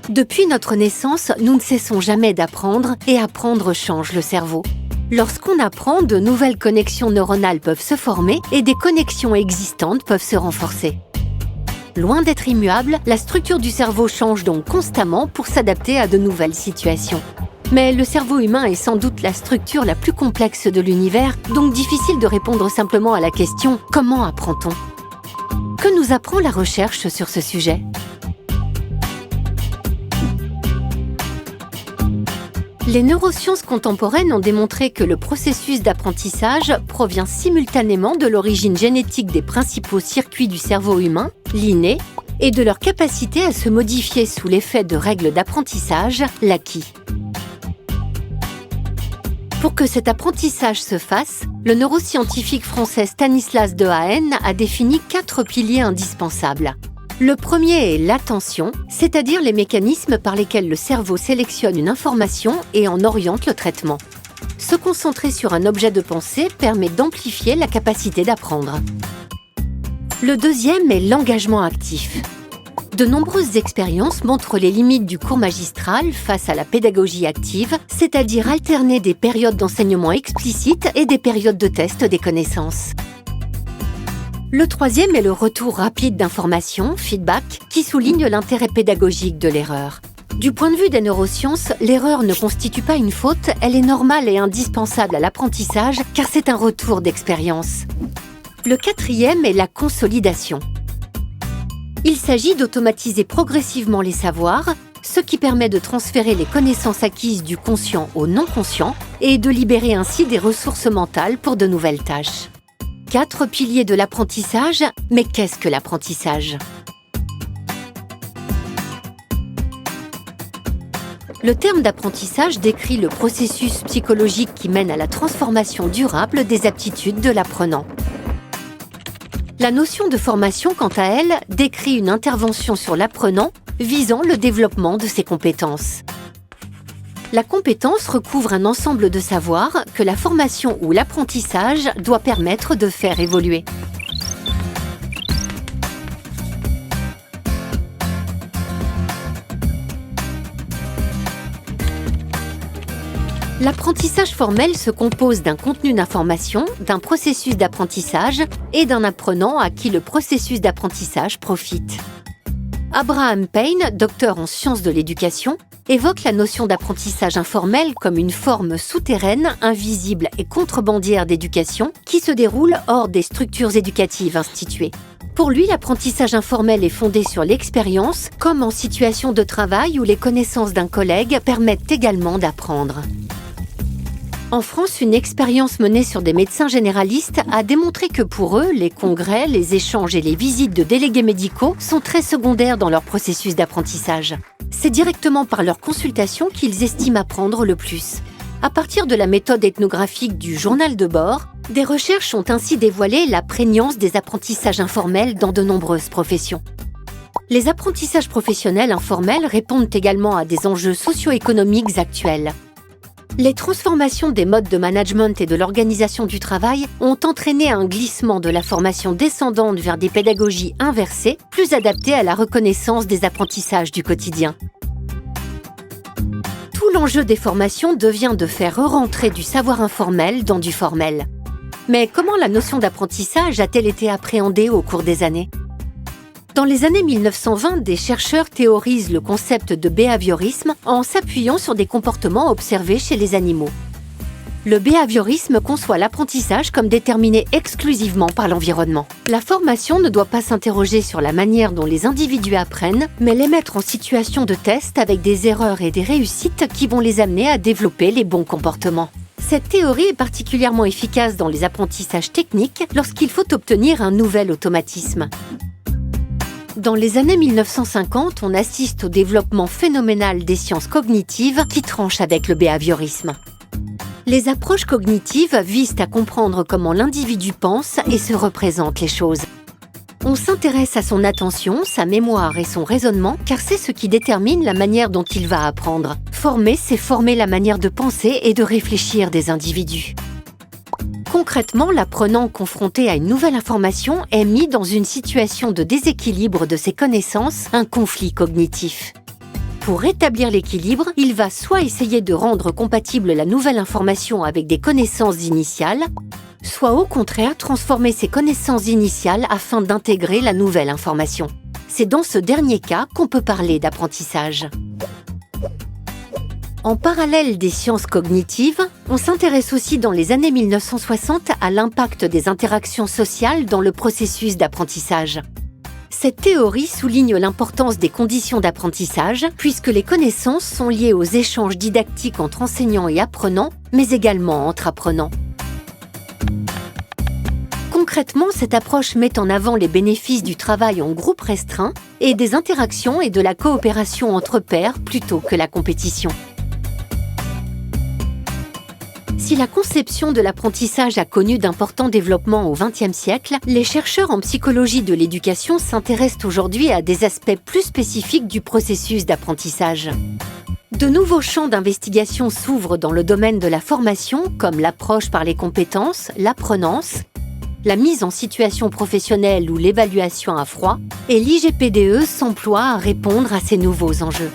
Depuis notre naissance, nous ne cessons jamais d'apprendre et apprendre change le cerveau. Lorsqu'on apprend, de nouvelles connexions neuronales peuvent se former et des connexions existantes peuvent se renforcer. Loin d'être immuable, la structure du cerveau change donc constamment pour s'adapter à de nouvelles situations. Mais le cerveau humain est sans doute la structure la plus complexe de l'univers, donc difficile de répondre simplement à la question « Comment apprend-on » Que nous apprend la recherche sur ce sujet ? Les neurosciences contemporaines ont démontré que le processus d'apprentissage provient simultanément de l'origine génétique des principaux circuits du cerveau humain, l'inné, et de leur capacité à se modifier sous l'effet de règles d'apprentissage, l'acquis. Pour que cet apprentissage se fasse, le neuroscientifique français Stanislas Dehaene a défini 4 piliers indispensables. Le premier est l'attention, c'est-à-dire les mécanismes par lesquels le cerveau sélectionne une information et en oriente le traitement. Se concentrer sur un objet de pensée permet d'amplifier la capacité d'apprendre. Le deuxième est l'engagement actif. De nombreuses expériences montrent les limites du cours magistral face à la pédagogie active, c'est-à-dire alterner des périodes d'enseignement explicites et des périodes de test des connaissances. Le troisième est le retour rapide d'informations, feedback, qui souligne l'intérêt pédagogique de l'erreur. Du point de vue des neurosciences, l'erreur ne constitue pas une faute, elle est normale et indispensable à l'apprentissage car c'est un retour d'expérience. Le quatrième est la consolidation. Il s'agit d'automatiser progressivement les savoirs, ce qui permet de transférer les connaissances acquises du conscient au non-conscient et de libérer ainsi des ressources mentales pour de nouvelles tâches. 4 piliers de l'apprentissage, mais qu'est-ce que l'apprentissage ? Le terme d'apprentissage décrit le processus psychologique qui mène à la transformation durable des aptitudes de l'apprenant. La notion de formation, quant à elle, décrit une intervention sur l'apprenant visant le développement de ses compétences. La compétence recouvre un ensemble de savoirs que la formation ou l'apprentissage doit permettre de faire évoluer. L'apprentissage formel se compose d'un contenu d'information, d'un processus d'apprentissage et d'un apprenant à qui le processus d'apprentissage profite. Abraham Payne, docteur en sciences de l'éducation, évoque la notion d'apprentissage informel comme une forme souterraine, invisible et contrebandière d'éducation qui se déroule hors des structures éducatives instituées. Pour lui, l'apprentissage informel est fondé sur l'expérience, comme en situation de travail où les connaissances d'un collègue permettent également d'apprendre. En France, une expérience menée sur des médecins généralistes a démontré que pour eux, les congrès, les échanges et les visites de délégués médicaux sont très secondaires dans leur processus d'apprentissage. C'est directement par leur consultation qu'ils estiment apprendre le plus. À partir de la méthode ethnographique du journal de bord, des recherches ont ainsi dévoilé la prégnance des apprentissages informels dans de nombreuses professions. Les apprentissages professionnels informels répondent également à des enjeux socio-économiques actuels. Les transformations des modes de management et de l'organisation du travail ont entraîné un glissement de la formation descendante vers des pédagogies inversées, plus adaptées à la reconnaissance des apprentissages du quotidien. Tout l'enjeu des formations devient de faire rentrer du savoir informel dans du formel. Mais comment la notion d'apprentissage a-t-elle été appréhendée au cours des années ? Dans les années 1920, des chercheurs théorisent le concept de behaviorisme en s'appuyant sur des comportements observés chez les animaux. Le behaviorisme conçoit l'apprentissage comme déterminé exclusivement par l'environnement. La formation ne doit pas s'interroger sur la manière dont les individus apprennent, mais les mettre en situation de test avec des erreurs et des réussites qui vont les amener à développer les bons comportements. Cette théorie est particulièrement efficace dans les apprentissages techniques lorsqu'il faut obtenir un nouvel automatisme. Dans les années 1950, on assiste au développement phénoménal des sciences cognitives qui tranchent avec le behaviorisme. Les approches cognitives visent à comprendre comment l'individu pense et se représente les choses. On s'intéresse à son attention, sa mémoire et son raisonnement car c'est ce qui détermine la manière dont il va apprendre. Former, c'est former la manière de penser et de réfléchir des individus. Concrètement, l'apprenant confronté à une nouvelle information est mis dans une situation de déséquilibre de ses connaissances, un conflit cognitif. Pour rétablir l'équilibre, il va soit essayer de rendre compatible la nouvelle information avec des connaissances initiales, soit au contraire transformer ces connaissances initiales afin d'intégrer la nouvelle information. C'est dans ce dernier cas qu'on peut parler d'apprentissage. En parallèle des sciences cognitives, on s'intéresse aussi dans les années 1960 à l'impact des interactions sociales dans le processus d'apprentissage. Cette théorie souligne l'importance des conditions d'apprentissage puisque les connaissances sont liées aux échanges didactiques entre enseignants et apprenants, mais également entre apprenants. Concrètement, cette approche met en avant les bénéfices du travail en groupe restreint et des interactions et de la coopération entre pairs plutôt que la compétition. Si la conception de l'apprentissage a connu d'importants développements au XXe siècle, les chercheurs en psychologie de l'éducation s'intéressent aujourd'hui à des aspects plus spécifiques du processus d'apprentissage. De nouveaux champs d'investigation s'ouvrent dans le domaine de la formation, comme l'approche par les compétences, l'apprenance, la mise en situation professionnelle ou l'évaluation à froid, et l'IGPDE s'emploie à répondre à ces nouveaux enjeux.